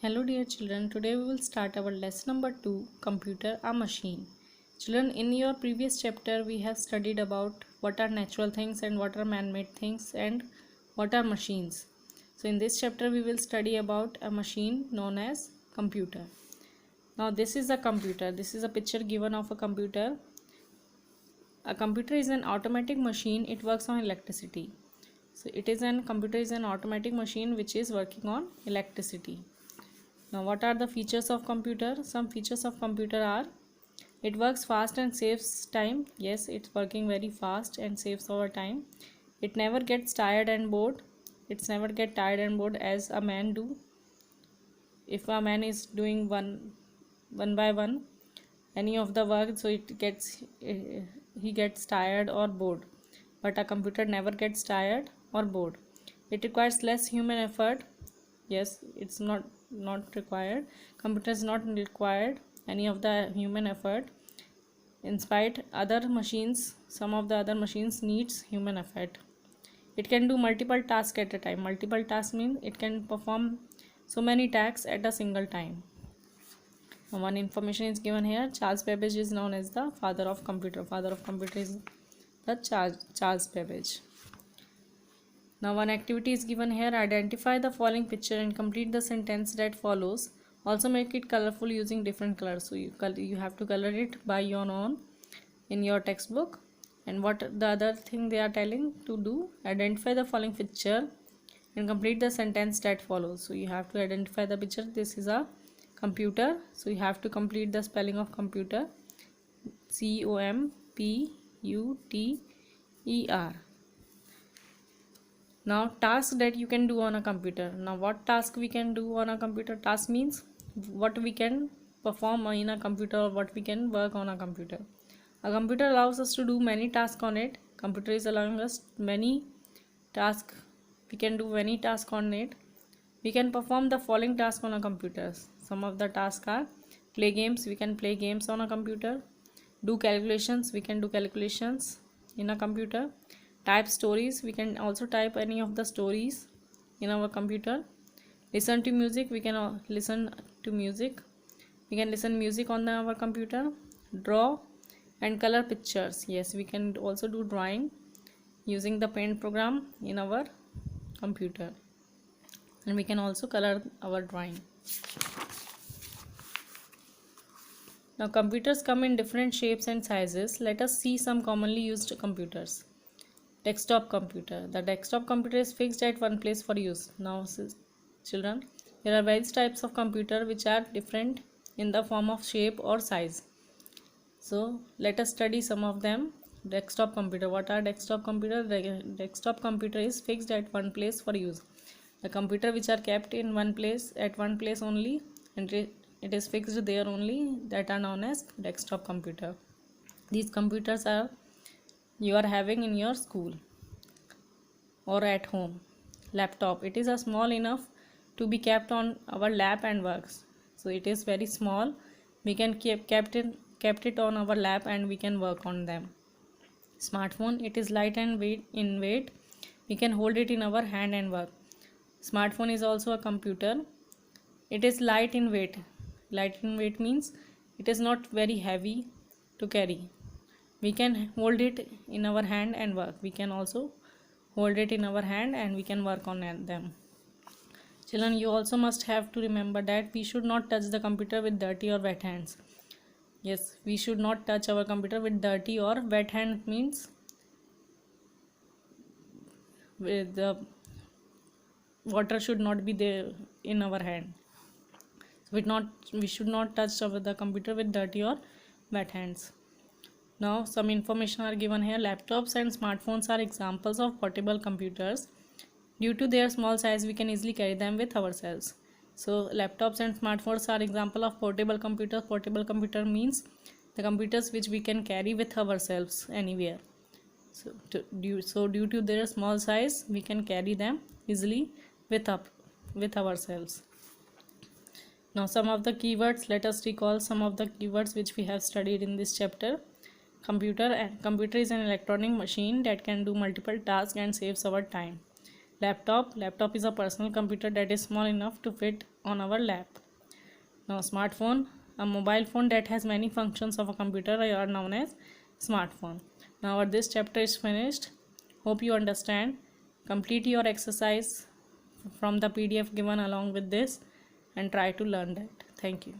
Hello dear children, today we will start our lesson number 2, Computer, a Machine. Children, in your previous chapter we have studied about what are natural things and what are man-made things and what are machines. So in this chapter we will study about a machine known as computer. Now this is a computer. This is a picture given of a computer. A computer is an automatic machine. It works on electricity. So computer is an automatic machine which is working on electricity. Now what are the features of computer? Some features of computer are it works fast and saves time. Yes, it's working very fast and saves our time. It never gets tired and bored. It's never get tired and bored as a man do. If a man is doing one by one any of the work, so he gets tired or bored. But a computer never gets tired or bored. It requires less human effort. Yes, it's not required. Computer is not required any of the human effort. In spite other machines, some of the other machines needs human effort. It can do multiple tasks at a time. Multiple tasks means it can perform so many tasks at a single time. Now, one information is given here. Charles Babbage is known as the father of computer. Father of computer is the Charles Babbage. Now one activity is given here. Identify the following picture and complete the sentence that follows. Also make it colorful using different colors. So you have to color it by your own in your textbook. And what the other thing they are telling to do, identify the following picture and complete the sentence that follows. So you have to identify the picture. This is a computer. So you have to complete the spelling of computer. COMPUTER. Now task that you can do on a computer. Now what task we can do on a computer? Task means what we can perform in a computer or what we can work on a computer. A computer allows us to do many tasks on it. Computer is allowing us many tasks. We can do many tasks on it. We can perform the following tasks on a computer. Some of the tasks are play games. We can play games on a computer. Do calculations. We can do calculations in a computer. Type stories. We can also type any of the stories in our computer. Listen to music. We can listen to music. We can listen music on our computer. Draw and color pictures. Yes, we can also do drawing using the paint program in our computer, and we can also color our drawing. Now computers come in different shapes and sizes. Let us see some commonly used computers. Desktop computer. The desktop computer is fixed at one place for use. Now children, there are various types of computer which are different in the form of shape or size. So let us study some of them. Desktop computer. What are desktop computer? The desktop computer is fixed at one place for use. The computer which are kept in one place at one place only, and it is fixed there only, that are known as desktop computer. These computers are you are having in your school or at home. Laptop. It is a small enough to be kept on our lap and works. So it is very small. We can kept it on our lap and we can work on them. Smartphone. It is light and in weight. We can hold it in our hand and work. Smartphone is also a computer. It is light in weight. Light in weight means it is not very heavy to carry. We can hold it in our hand and work. We can also hold it in our hand and we can work on them. Children, you also must have to remember that we should not touch the computer with dirty or wet hands. Yes, we should not touch our computer with dirty or wet hand. Means with the water should not be there in our hand. So we should not touch the computer with dirty or wet hands. Now some information are given here. Laptops and smartphones are examples of portable computers. Due to their small size, we can easily carry them with ourselves. So laptops and smartphones are example of portable computers. Portable computer means the computers which we can carry with ourselves anywhere. So due to their small size, we can carry them easily with ourselves. Now some of the keywords. Let us recall some of the keywords which we have studied in this chapter. Computer is an electronic machine that can do multiple tasks and saves our time. Laptop is a personal computer that is small enough to fit on our lap. Now smartphone, a mobile phone that has many functions of a computer are known as smartphone. Now this chapter is finished. Hope you understand. Complete your exercise from the PDF given along with this and try to learn that. Thank you.